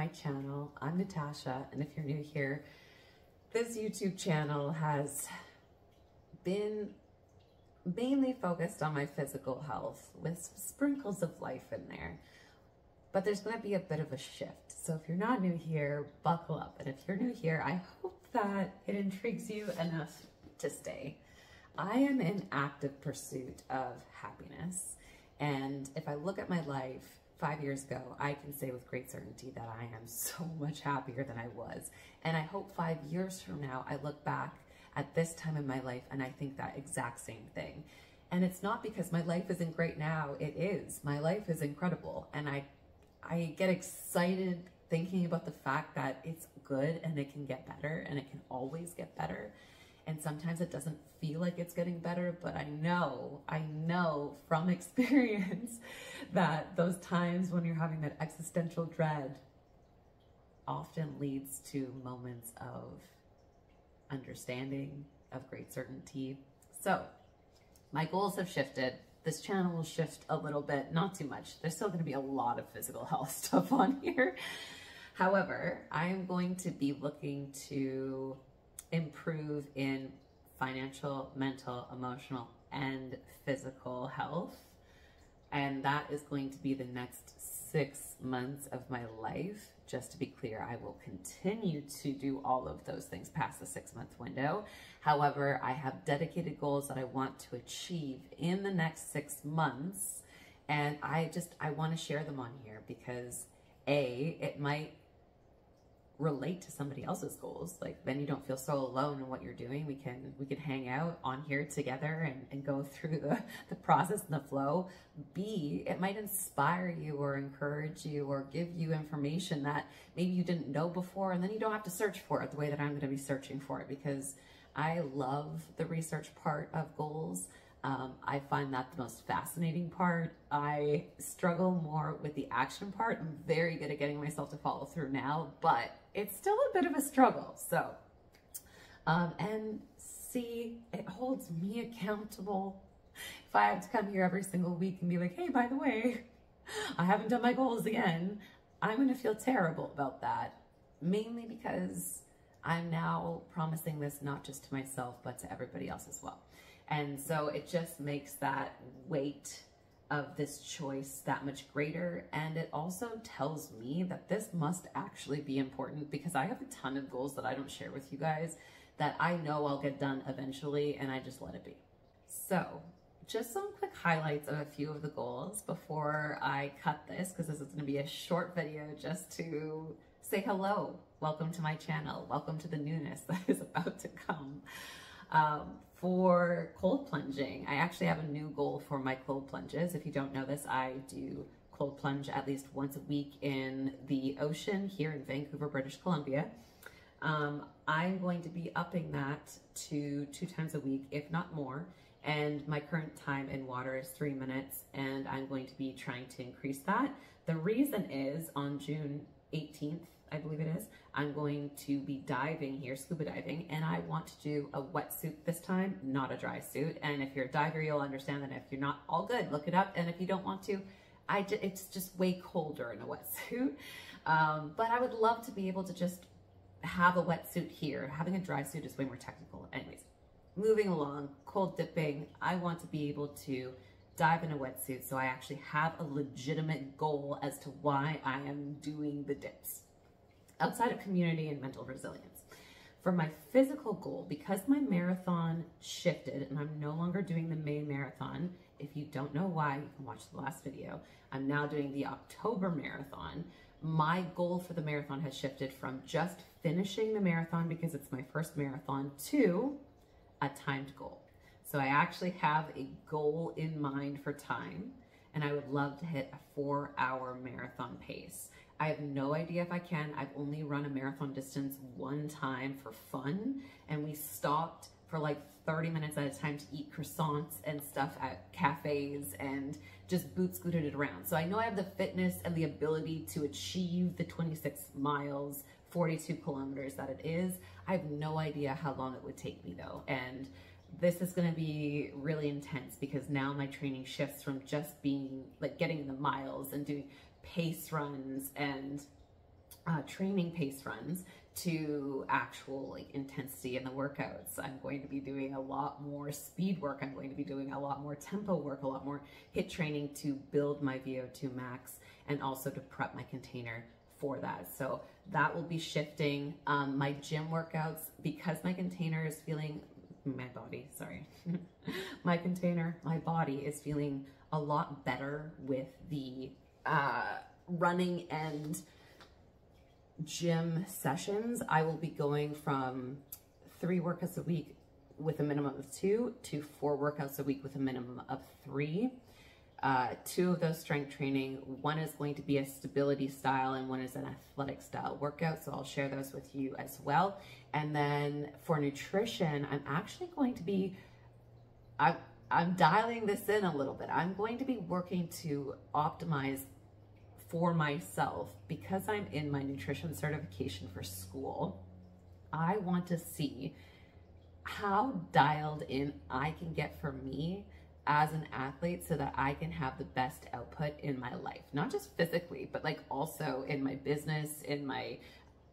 my channel. I'm Natasha, and if you're new here, this YouTube channel has been mainly focused on my physical health with sprinkles of life in there. But there's going to be a bit of a shift. So if you're not new here, buckle up. And if you're new here, I hope that it intrigues you enough to stay. I am in active pursuit of happiness. And if I look at my life 5 years ago, I can say with great certainty that I am so much happier than I was. And I hope 5 years from now, I look back at this time in my life and I think that exact same thing. And it's not because my life isn't great now. It is. My life is incredible. And I get excited thinking about the fact that it's good and it can get better and it can always get better. And sometimes it doesn't feel like it's getting better, but I know from experience that those times when you're having that existential dread often leads to moments of understanding, of great certainty. So my goals have shifted. This channel will shift a little bit, not too much. There's still going to be a lot of physical health stuff on here. However, I am going to be looking to improve in financial, mental, emotional, and physical health. And that is going to be the next 6 months of my life. Just to be clear, I will continue to do all of those things past the 6-month window. However, I have dedicated goals that I want to achieve in the next 6 months. And I want to share them on here because it might relate to somebody else's goals. Like then you don't feel so alone in what you're doing. We can hang out on here together and go through the process and the flow. B, it might inspire you or encourage you or give you information that maybe you didn't know before, and then you don't have to search for it the way that I'm going to be searching for it, because I love the research part of goals. I find that the most fascinating part. I struggle more with the action part. I'm very good at getting myself to follow through now, but it's still a bit of a struggle. So, and C, it holds me accountable. If I have to come here every single week and be like, hey, by the way, I haven't done my goals again, I'm going to feel terrible about that, mainly because I'm now promising this not just to myself, but to everybody else as well. And so it just makes that weight of this choice that much greater. And it also tells me that this must actually be important, because I have a ton of goals that I don't share with you guys that I know I'll get done eventually, and I just let it be. So just some quick highlights of a few of the goals before I cut this, because this is going to be a short video just to say hello. Welcome to my channel. Welcome to the newness that is about to come. For cold plunging, I actually have a new goal for my cold plunges. If you don't know this, I do cold plunge at least once a week in the ocean here in Vancouver, British Columbia. I'm going to be upping that to 2 times a week, if not more. And my current time in water is 3 minutes, and I'm going to be trying to increase that. The reason is on June 18th, I believe it is, I'm going to be diving here, scuba diving, and I want to do a wetsuit this time, not a dry suit. And if you're a diver, you'll understand that. If you're not, all good, look it up. And if you don't want to, it's just way colder in a wetsuit. But I would love to be able to just have a wetsuit here. Having a dry suit is way more technical. Anyways, moving along, cold dipping, I want to be able to dive in a wetsuit, so I actually have a legitimate goal as to why I am doing the dips, outside of community and mental resilience. For my physical goal, because my marathon shifted and I'm no longer doing the May marathon, if you don't know why, you can watch the last video. I'm now doing the October marathon. My goal for the marathon has shifted from just finishing the marathon, because it's my first marathon, to a timed goal. So I actually have a goal in mind for time, and I would love to hit a 4-hour marathon pace. I have no idea if I can. I've only run a marathon distance one time for fun, and we stopped for like 30 minutes at a time to eat croissants and stuff at cafes and just boot scooted it around. So I know I have the fitness and the ability to achieve the 26 miles, 42 kilometers that it is. I have no idea how long it would take me though. And this is going to be really intense, because now my training shifts from just being like getting in the miles and doing pace runs and training pace runs to actual like intensity in the workouts. I'm going to be doing a lot more speed work. I'm going to be doing a lot more tempo work, a lot more HIIT training to build my VO2 max and also to prep my container for that. So that will be shifting. My gym workouts, because my container is feeling, my body is feeling a lot better with the running and gym sessions. I will be going from 3 workouts a week with a minimum of 2 to 4 workouts a week with a minimum of 3. 2 of those strength training, one is going to be a stability style and one is an athletic style workout. So I'll share those with you as well. And then for nutrition, I'm actually going to be, I'm dialing this in a little bit. I'm going to be working to optimize for myself, because I'm in my nutrition certification for school. I want to see how dialed in I can get for me as an athlete so that I can have the best output in my life, not just physically, but like also in my business, in my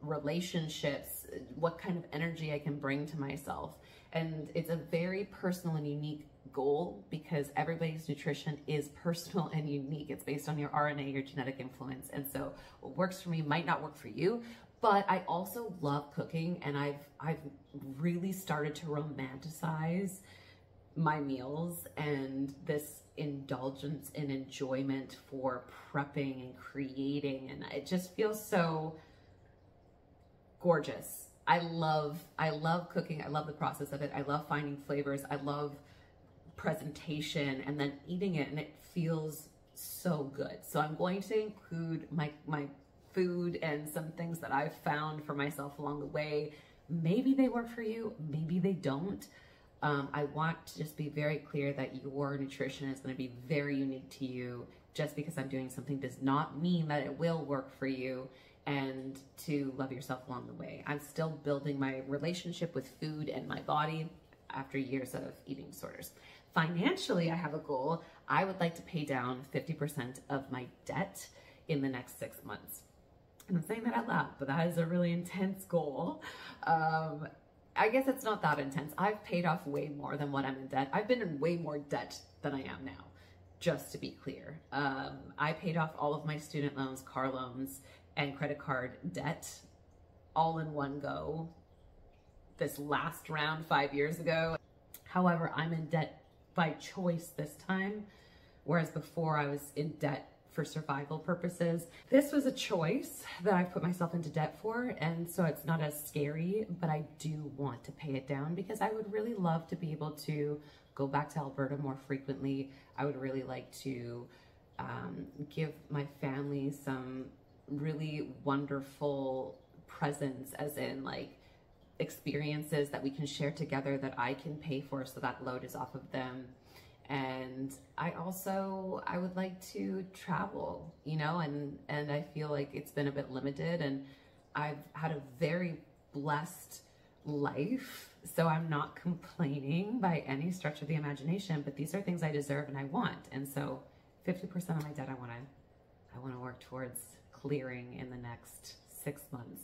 relationships, what kind of energy I can bring to myself. And it's a very personal and unique goal because everybody's nutrition is personal and unique. It's based on your RNA, your genetic influence. And so what works for me might not work for you, but I also love cooking, and I've really started to romanticize my meals and this indulgence and enjoyment for prepping and creating, and it just feels so gorgeous. I love cooking. I love the process of it. I love finding flavors. I love presentation and then eating it, and it feels so good. So I'm going to include my food and some things that I've found for myself along the way. Maybe they work for you, maybe they don't. I want to just be very clear that your nutrition is going to be very unique to you. Just because I'm doing something does not mean that it will work for you, and to love yourself along the way. I'm still building my relationship with food and my body after years of eating disorders. Financially, I have a goal. I would like to pay down 50% of my debt in the next 6 months. And I'm saying that out loud, but that is a really intense goal. I guess it's not that intense. I've paid off way more than what I'm in debt. I've been in way more debt than I am now, just to be clear. I paid off all of my student loans, car loans, and credit card debt all in one go this last round 5 years ago. However, I'm in debt by choice this time, whereas before I was in debt for survival purposes. This was a choice that I put myself into debt for, and so it's not as scary, but I do want to pay it down because I would really love to be able to go back to Alberta more frequently. I would really like to give my family some really wonderful presents, as in like experiences that we can share together that I can pay for, so that load is off of them. And I would like to travel, you know, and I feel like it's been a bit limited, and I've had a very blessed life, so I'm not complaining by any stretch of the imagination, but these are things I deserve and I want. And so 50% of my debt I want to work towards clearing in the next 6 months.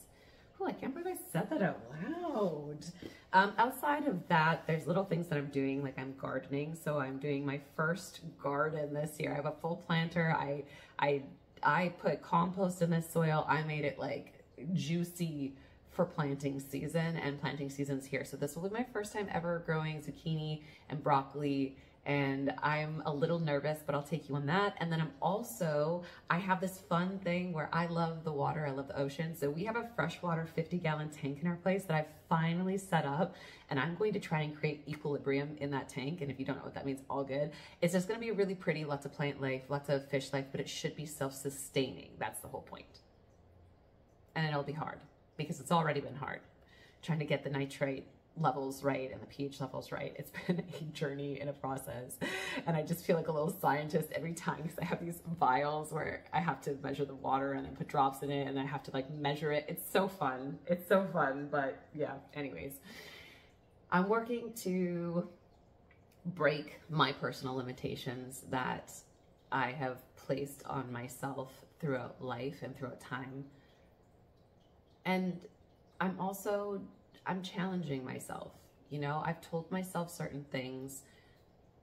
Oh, I can't believe I said that out loud. Outside of that, there's little things that I'm doing, like I'm gardening. So I'm doing my first garden this year. I have a full planter. I put compost in this soil. I made it like juicy for planting season, and planting season's here. So this will be my first time ever growing zucchini and broccoli, and I'm a little nervous, but I'll take you on that. And then I have this fun thing where I love the water, I love the ocean. So we have a freshwater 50-gallon tank in our place that I've finally set up, and I'm going to try and create equilibrium in that tank. And if you don't know what that means, all good. It's just gonna be really pretty, lots of plant life, lots of fish life, but it should be self-sustaining. That's the whole point. And it'll be hard because it's already been hard trying to get the nitrate levels right and the pH levels right. It's been a journey and a process, and I just feel like a little scientist every time because I have these vials where I have to measure the water and then put drops in it, and I have to like measure it. It's so fun. It's so fun. But yeah, anyways, I'm working to break my personal limitations that I have placed on myself throughout life and throughout time. And I'm challenging myself. You know, I've told myself certain things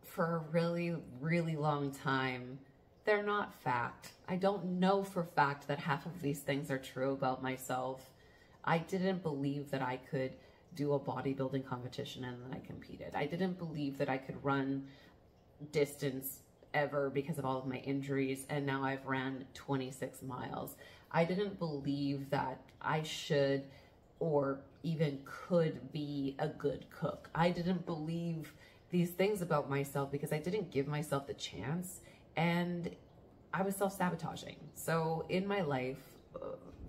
for a really, really long time. They're not fact. I don't know for fact that half of these things are true about myself. I didn't believe that I could do a bodybuilding competition and then I competed. I didn't believe that I could run distance ever because of all of my injuries, and now I've ran 26 miles. I didn't believe that I should or even could be a good cook. I didn't believe these things about myself because I didn't give myself the chance, and I was self-sabotaging. So in my life,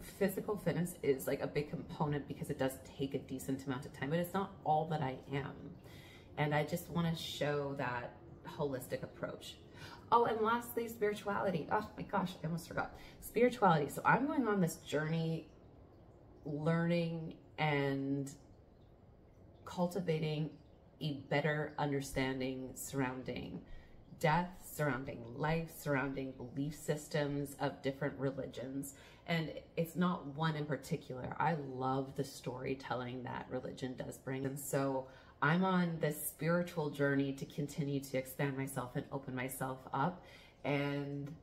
physical fitness is like a big component because it does take a decent amount of time, but it's not all that I am. And I just want to show that holistic approach. Oh, and lastly, spirituality. Oh my gosh, I almost forgot. Spirituality. So I'm going on this journey learning and cultivating a better understanding surrounding death, surrounding life, surrounding belief systems of different religions. And it's not one in particular. I love the storytelling that religion does bring. And so I'm on this spiritual journey to continue to expand myself and open myself up. And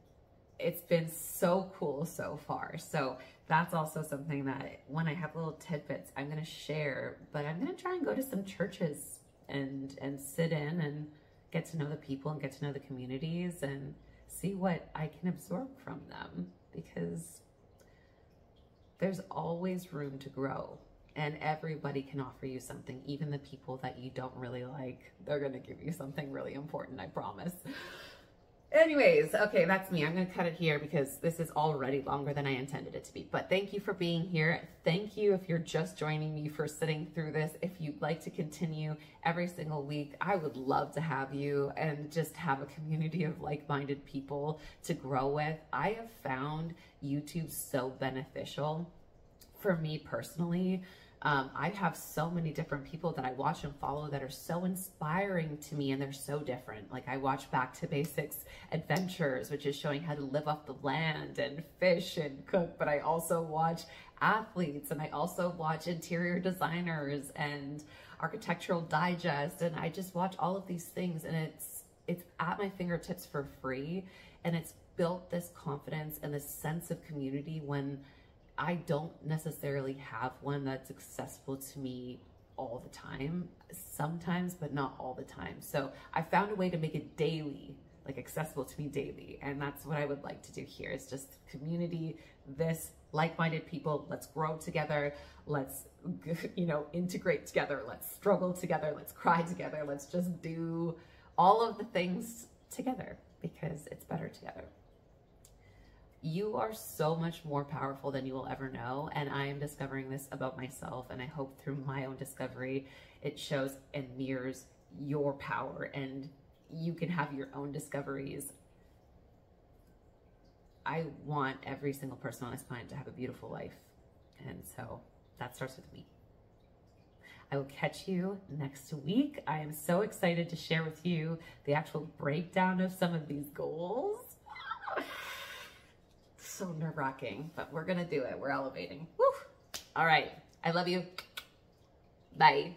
it's been so cool so far. So that's also something that when I have little tidbits, I'm going to share, but I'm going to try and go to some churches and sit in and get to know the people and get to know the communities and see what I can absorb from them, because there's always room to grow and everybody can offer you something. Even the people that you don't really like, they're going to give you something really important, I promise. Anyways, okay, that's me. I'm going to cut it here because this is already longer than I intended it to be. But thank you for being here. Thank you if you're just joining me for sitting through this. If you'd like to continue every single week, I would love to have you and just have a community of like-minded people to grow with. I have found YouTube so beneficial for me personally. I have so many different people that I watch and follow that are so inspiring to me, and they're so different. Like I watch Back to Basics Adventures, which is showing how to live off the land and fish and cook, but I also watch athletes, and I also watch interior designers and Architectural Digest, and I just watch all of these things, and it's at my fingertips for free, and it's built this confidence and this sense of community when I don't necessarily have one that's accessible to me all the time, sometimes, but not all the time. So I found a way to make it daily, like accessible to me daily. And that's what I would like to do here. It's just community, this like-minded people. Let's grow together. Let's, integrate together. Let's struggle together. Let's cry together. Let's just do all of the things together because it's better together. You are so much more powerful than you will ever know, and I am discovering this about myself, and I hope through my own discovery it shows and mirrors your power, and you can have your own discoveries. I want every single person on this planet to have a beautiful life, and so that starts with me. I will catch you next week. I am so excited to share with you the actual breakdown of some of these goals. So nerve-wracking, but we're gonna do it. We're elevating. Woo! All right. I love you. Bye.